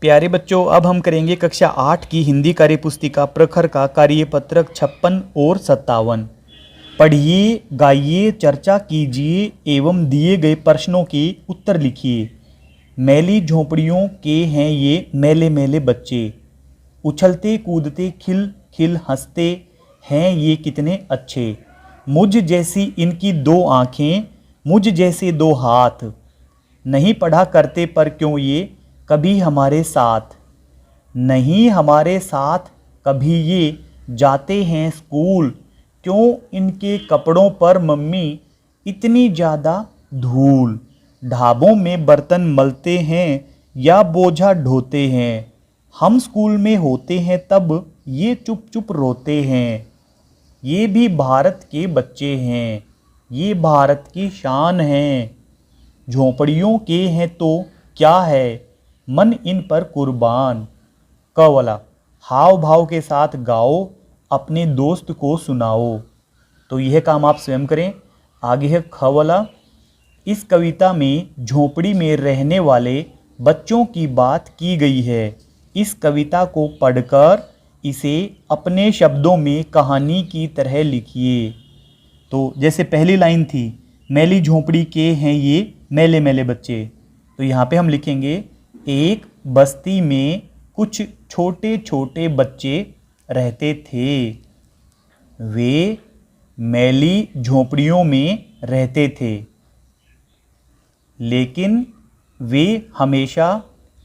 प्यारे बच्चों, अब हम करेंगे कक्षा 8 की हिंदी कार्यपुस्तिका प्रखर का कार्यपत्रक 56 और 57। पढ़िए, गाइए, चर्चा कीजिए एवं दिए गए प्रश्नों के उत्तर लिखिए। मैली झोंपड़ियों के हैं ये मैले मैले बच्चे, उछलते कूदते खिल खिल हंसते हैं ये कितने अच्छे। मुझ जैसी इनकी दो आँखें, मुझ जैसे दो हाथ, नहीं पढ़ा करते पर क्यों ये कभी हमारे साथ, नहीं हमारे साथ कभी ये जाते हैं स्कूल, क्यों इनके कपड़ों पर मम्मी इतनी ज़्यादा धूल। ढाबों में बर्तन मलते हैं या बोझा ढोते हैं, हम स्कूल में होते हैं तब ये चुप चुप रोते हैं। ये भी भारत के बच्चे हैं, ये भारत की शान हैं। झोंपड़ियों के हैं तो क्या है, मन इन पर कुर्बान। क वाला हाव भाव के साथ गाओ, अपने दोस्त को सुनाओ। तो यह काम आप स्वयं करें। आगे है ख वाला, इस कविता में झोंपड़ी में रहने वाले बच्चों की बात की गई है। इस कविता को पढ़कर इसे अपने शब्दों में कहानी की तरह लिखिए। तो जैसे पहली लाइन थी, मैली झोंपड़ी के हैं ये मैले मैले बच्चे, तो यहाँ पे हम लिखेंगे एक बस्ती में कुछ छोटे छोटे बच्चे रहते थे। वे मैली झोंपड़ियों में रहते थे, लेकिन वे हमेशा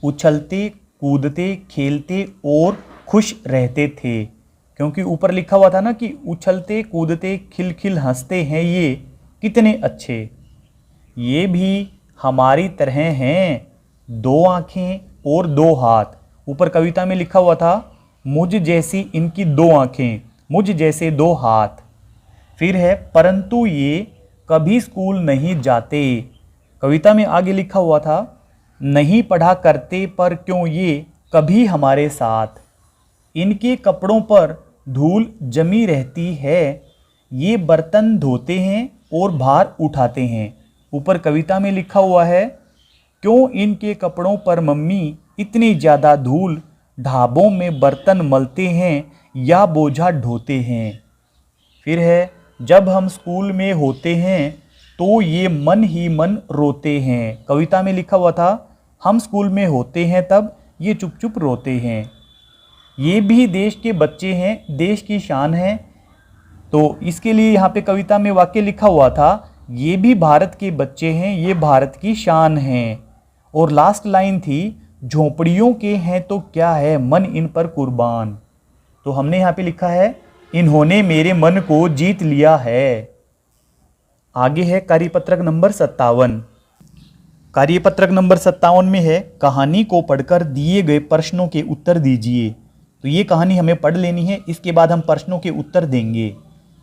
उछलते कूदते खेलते और खुश रहते थे। क्योंकि ऊपर लिखा हुआ था ना कि उछलते कूदते खिल खिल हंसते हैं ये कितने अच्छे। ये भी हमारी तरह हैं, दो आँखें और दो हाथ। ऊपर कविता में लिखा हुआ था मुझ जैसी इनकी दो आँखें, मुझ जैसे दो हाथ। फिर है परंतु ये कभी स्कूल नहीं जाते। कविता में आगे लिखा हुआ था नहीं पढ़ा करते पर क्यों ये कभी हमारे साथ। इनके कपड़ों पर धूल जमी रहती है, ये बर्तन धोते हैं और भार उठाते हैं। ऊपर कविता में लिखा हुआ है क्यों इनके कपड़ों पर मम्मी इतनी ज़्यादा धूल, ढाबों में बर्तन मलते हैं या बोझा ढोते हैं। फिर है जब हम स्कूल में होते हैं तो ये मन ही मन रोते हैं। कविता में लिखा हुआ था हम स्कूल में होते हैं तब ये चुप चुप रोते हैं। ये भी देश के बच्चे हैं, देश की शान है। तो इसके लिए यहाँ पे कविता में वाक्य लिखा हुआ था ये भी भारत के बच्चे हैं, ये भारत की शान हैं। और लास्ट लाइन थी झोंपड़ियों के हैं तो क्या है, मन इन पर कुर्बान। तो हमने यहाँ पे लिखा है इन्होंने मेरे मन को जीत लिया है। आगे है कार्यपत्रक नंबर 57। कार्यपत्रक नंबर 57 में है कहानी को पढ़कर दिए गए प्रश्नों के उत्तर दीजिए। तो ये कहानी हमें पढ़ लेनी है, इसके बाद हम प्रश्नों के उत्तर देंगे।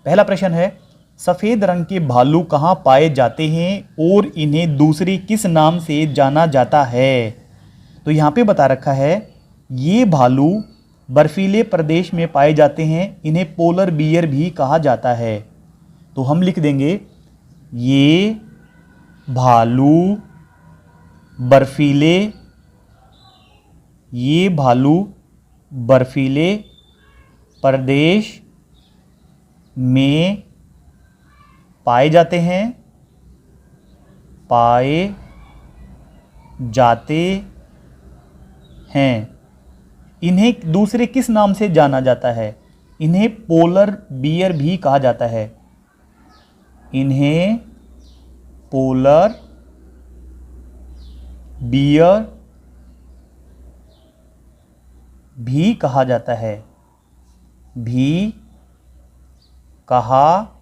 पहला प्रश्न है सफ़ेद रंग के भालू कहाँ पाए जाते हैं और इन्हें दूसरे किस नाम से जाना जाता है। तो यहाँ पे बता रखा है ये भालू बर्फीले प्रदेश में पाए जाते हैं, इन्हें पोलर बियर भी कहा जाता है। तो हम लिख देंगे ये भालू बर्फीले, ये भालू बर्फीले प्रदेश में पाए जाते हैं, पाए जाते हैं। इन्हें दूसरे किस नाम से जाना जाता है, इन्हें पोलर बियर भी कहा जाता है, इन्हें पोलर बियर भी कहा जाता है, भी कहा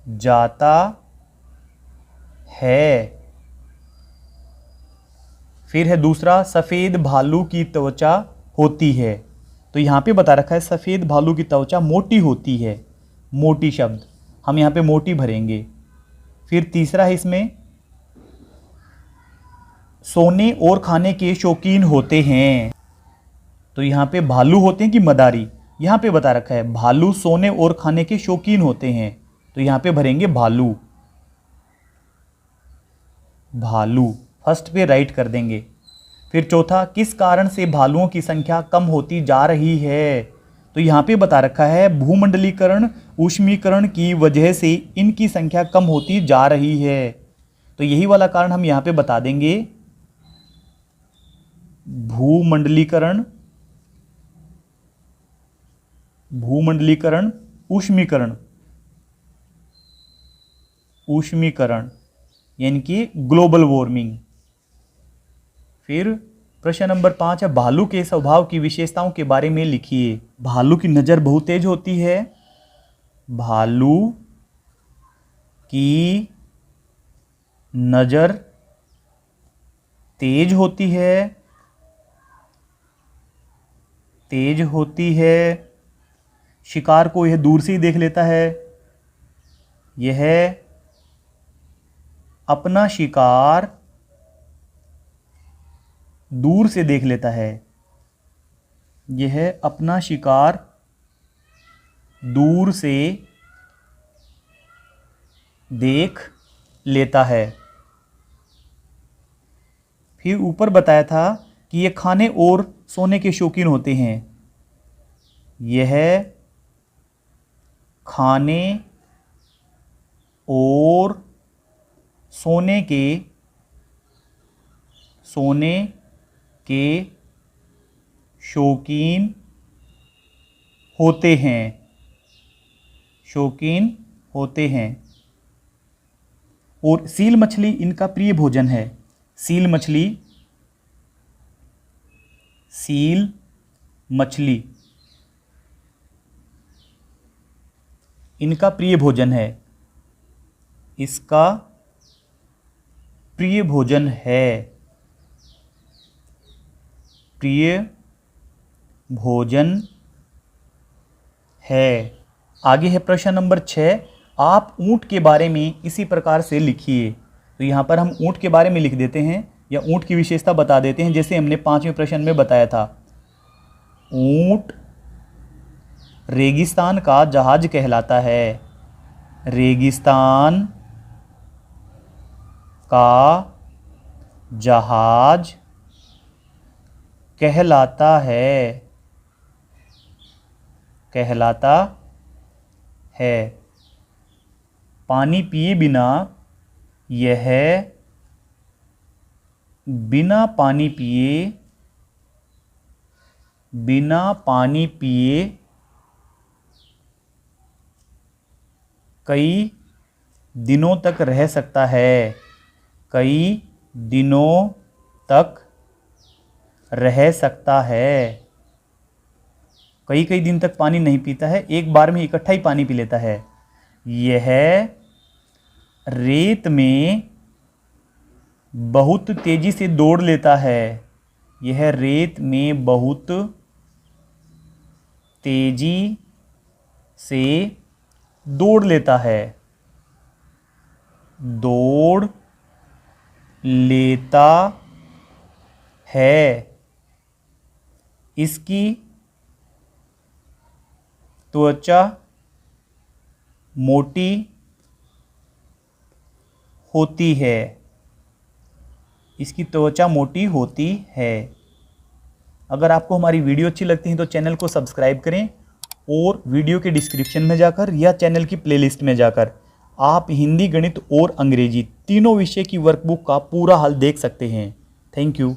जाता है। फिर है दूसरा सफ़ेद भालू की त्वचा होती है। तो यहाँ पे बता रखा है सफ़ेद भालू की त्वचा मोटी होती है, मोटी शब्द हम यहाँ पे मोटी भरेंगे। फिर तीसरा है इसमें सोने और खाने के शौकीन होते हैं। तो यहाँ पे भालू होते हैं कि मदारी, यहाँ पे बता रखा है भालू सोने और खाने के शौकीन होते हैं, तो यहाँ पे भरेंगे भालू। भालू फर्स्ट पे राइट कर देंगे। फिर चौथा, किस कारण से भालुओं की संख्या कम होती जा रही है? तो यहाँ पे बता रखा है भूमंडलीकरण, ऊष्मीकरण की वजह से इनकी संख्या कम होती जा रही है। तो यही वाला कारण हम यहाँ पे बता देंगे, भूमंडलीकरण, भूमंडलीकरण, ऊष्मीकरण, ऊष्मीकरण यानी कि ग्लोबल वार्मिंग। फिर प्रश्न नंबर 5 है, भालू के स्वभाव की विशेषताओं के बारे में लिखिए। भालू की नज़र बहुत तेज होती है। भालू की नज़र तेज होती है, तेज होती है। शिकार को यह दूर से ही देख लेता है। यह अपना शिकार दूर से देख लेता है। यह अपना शिकार दूर से देख लेता है। फिर ऊपर बताया था कि यह खाने और सोने के शौकीन होते हैं। यह खाने और सोने के शौकीन होते हैं, शौकीन होते हैं। और सील मछली इनका प्रिय भोजन है। सील मछली, सील मछली इनका प्रिय भोजन है। इसका प्रिय भोजन है, प्रिय भोजन है। आगे है प्रश्न नंबर 6, आप ऊंट के बारे में इसी प्रकार से लिखिए। तो यहाँ पर हम ऊंट के बारे में लिख देते हैं या ऊंट की विशेषता बता देते हैं, जैसे हमने 5वें प्रश्न में बताया था। ऊंट रेगिस्तान का जहाज कहलाता है। रेगिस्तान का जहाज कहलाता है, कहलाता है। पानी पिए बिना यह बिना पानी पिए कई दिनों तक रह सकता है, कई दिनों तक रह सकता है। कई कई दिन तक पानी नहीं पीता है, एक बार में इकट्ठा ही पानी पी लेता है। यह रेत में बहुत तेजी से दौड़ लेता है। यह रेत में बहुत तेजी से दौड़ लेता है, दौड़ लेता है। इसकी त्वचा मोटी होती है, इसकी त्वचा मोटी होती है। अगर आपको हमारी वीडियो अच्छी लगती है तो चैनल को सब्सक्राइब करें और वीडियो के डिस्क्रिप्शन में जाकर या चैनल की प्लेलिस्ट में जाकर आप हिंदी, गणित और अंग्रेजी तीनों विषय की वर्कबुक का पूरा हल देख सकते हैं। Thank you.